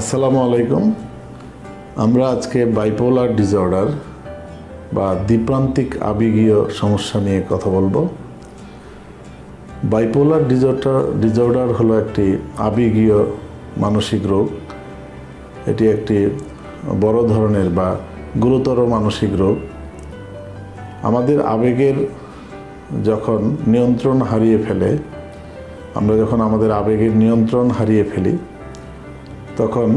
আসসালামু আলাইকুম। আমরা আজকে বাইপোলার ডিসঅর্ডার বা দ্বিপ্রান্তিক আবেগীয় সমস্যা নিয়ে কথা বলবো। বাইপোলার ডিসঅর্ডার হলো একটি আবেগীয় মানসিক রোগ। এটি একটি বড় ধরনের বা গুরুতর মানসিক রোগ। আমাদের আবেগের যখন নিয়ন্ত্রণ হারিয়ে ফেলে, আমরা যখন আমাদের আবেগের নিয়ন্ত্রণ হারিয়ে ফেলি, তখন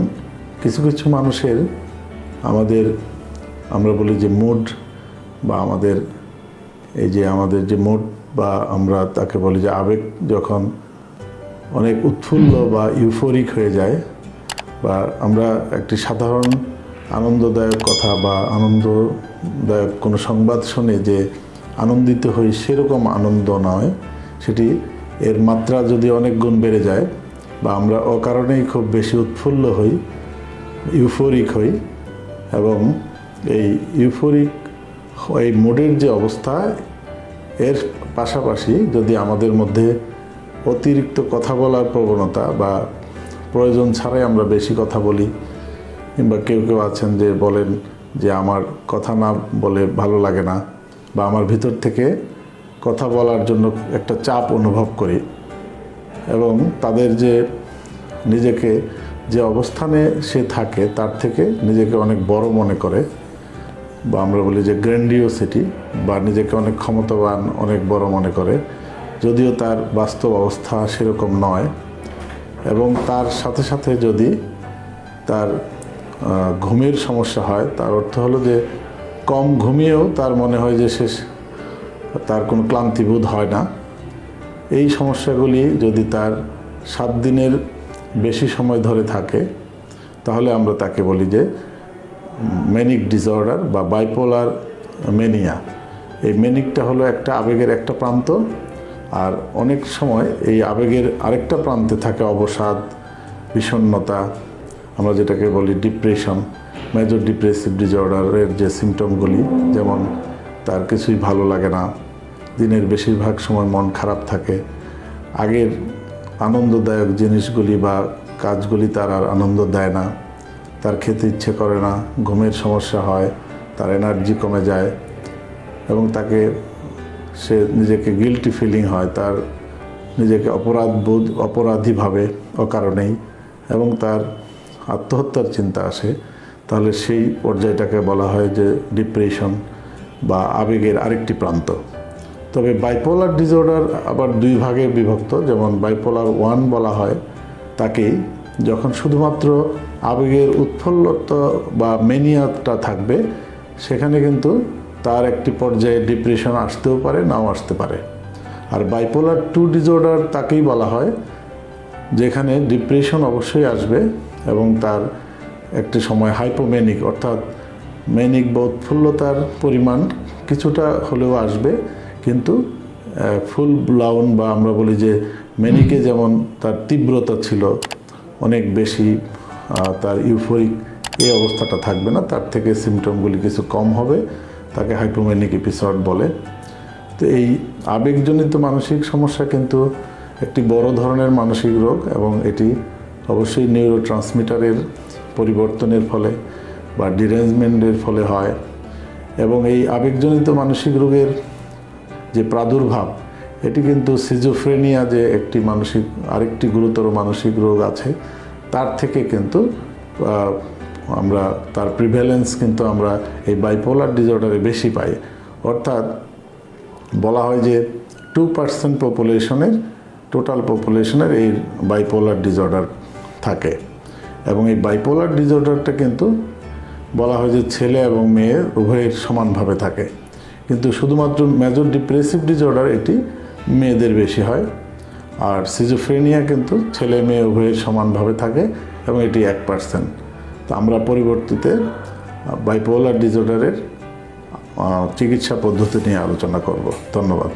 কিছু কিছু মানুষের আমরা বলি যে মুড বা আমাদের যে মুড বা আমরা তাকে বলি যে আবেগ যখন অনেক উৎফুল্ল বা ইউফোরিক হয়ে যায়, বা আমরা একটি সাধারণ আনন্দদায়ক কথা বা আনন্দদায়ক কোনো সংবাদ শুনে যে আনন্দিত হই সেরকম আনন্দ নয়, সেটি এর মাত্রা যদি অনেক গুণ বেড়ে যায় বা আমরা অকারণেই খুব বেশি উৎফুল্ল হই, ইউফোরিক হই, এবং এই ইউফোরিক এই মুডের যে অবস্থা, এর পাশাপাশি যদি আমাদের মধ্যে অতিরিক্ত কথা বলার প্রবণতা বা প্রয়োজন ছাড়াই আমরা বেশি কথা বলি, কিংবা কেউ কেউ আছেন যে বলেন যে আমার কথা না বলে ভালো লাগে না, বা আমার ভিতর থেকে কথা বলার জন্য একটা চাপ অনুভব করি, এবং তাদের যে নিজেকে যে অবস্থানে সে থাকে তার থেকে নিজেকে অনেক বড় মনে করে, বা আমরা বলি যে গ্র্যান্ডিওসিটি, বা নিজেকে অনেক ক্ষমতাবান, অনেক বড় মনে করে, যদিও তার বাস্তব অবস্থা সেরকম নয়। এবং তার সাথে সাথে যদি তার ঘুমের সমস্যা হয়, তার অর্থ হলো যে কম ঘুমিয়েও তার মনে হয় যে তার কোনো ক্লান্তিবোধ হয় না। এই সমস্যাগুলি যদি তার 7 দিনের বেশি সময় ধরে থাকে, তাহলে আমরা তাকে বলি যে ম্যানিক ডিসঅর্ডার বা বাইপোলার ম্যানিয়া। এই ম্যানিকটা হলো একটা আবেগের একটা প্রান্ত, আর অনেক সময় এই আবেগের আরেকটা প্রান্তে থাকে অবসাদ, বিষণ্ণতা, আমরা যেটাকে বলি ডিপ্রেশন। মেজর ডিপ্রেসিভ ডিসঅর্ডারের যে সিমটমগুলি, যেমন তার কিছুই ভালো লাগে না, দিনের বেশিরভাগ সময় মন খারাপ থাকে, আগের আনন্দদায়ক জিনিসগুলি বা কাজগুলি তার আর আনন্দ দেয় না, তার খেতে ইচ্ছে করে না, ঘুমের সমস্যা হয়, তার এনার্জি কমে যায়, এবং সে নিজেকে গিল্টি ফিলিং হয়, তার নিজেকে অপরাধী ভাবে অকারণেই, এবং তার আত্মহত্যার চিন্তা আসে। তাহলে সেই পর্যায়টাকে বলা হয় যে ডিপ্রেশন বা আবেগের আরেকটি প্রান্ত। তবে বাইপোলার ডিসঅর্ডার আবার 2 ভাগে বিভক্ত। যেমন বাইপোলার 1 বলা হয় তাকেই, যখন শুধুমাত্র আবেগের উৎফুল্লতা বা ম্যানিয়াটা থাকবে, সেখানে কিন্তু তার একটি পর্যায়ে ডিপ্রেশন আসতেও পারে, নাও আসতে পারে। আর বাইপোলার 2 ডিসঅর্ডার তাকেই বলা হয় যেখানে ডিপ্রেশন অবশ্যই আসবে, এবং তার একটি সময় হাইপোম্যানিক, অর্থাৎ ম্যানিক বা উৎফুল্লতার পরিমাণ কিছুটা হলেও আসবে, কিন্তু ফুল ব্লাউন বা আমরা বলি যে ম্যানিকে যেমন তার তীব্রতা ছিল অনেক বেশি, তার ইউফোরিক এই অবস্থাটা থাকবে না, তার থেকে সিমটমগুলি কিছু কম হবে, তাকে হাইপোম্যানিক এপিসোড বলে। তো এই আবেগজনিত মানসিক সমস্যা কিন্তু একটি বড় ধরনের মানসিক রোগ, এবং এটি অবশ্যই নিউরোট্রান্সমিটারের পরিবর্তনের ফলে বা ডিরেঞ্জমেন্টের ফলে হয়। এবং এই আবেগজনিত মানসিক রোগের যে প্রাদুর্ভাব, এটি কিন্তু সিজোফ্রেনিয়া যে আরেকটি গুরুতর মানসিক রোগ আছে, তার থেকে কিন্তু আমরা তার প্রিভ্যালেন্স কিন্তু আমরা এই বাইপোলার ডিসঅর্ডারে বেশি পাই। অর্থাৎ বলা হয় যে 2% টোটাল পপুলেশনের এই বাইপোলার ডিসঅর্ডার থাকে। এবং এই বাইপোলার ডিসঅর্ডারটা কিন্তু বলা হয় যে ছেলে এবং মেয়ে উভয়ের সমানভাবে থাকে, কিন্তু শুধুমাত্র মেজর ডিপ্রেসিভ ডিসঅর্ডার এটি মেয়েদের বেশি হয়, আর সিজোফ্রেনিয়া কিন্তু ছেলে মেয়ে উভয়ের সমানভাবে থাকে, এবং এটি 1%। তো আমরা পরবর্তীতে বাইপোলার ডিসঅর্ডারের চিকিৎসা পদ্ধতি নিয়ে আলোচনা করব। ধন্যবাদ।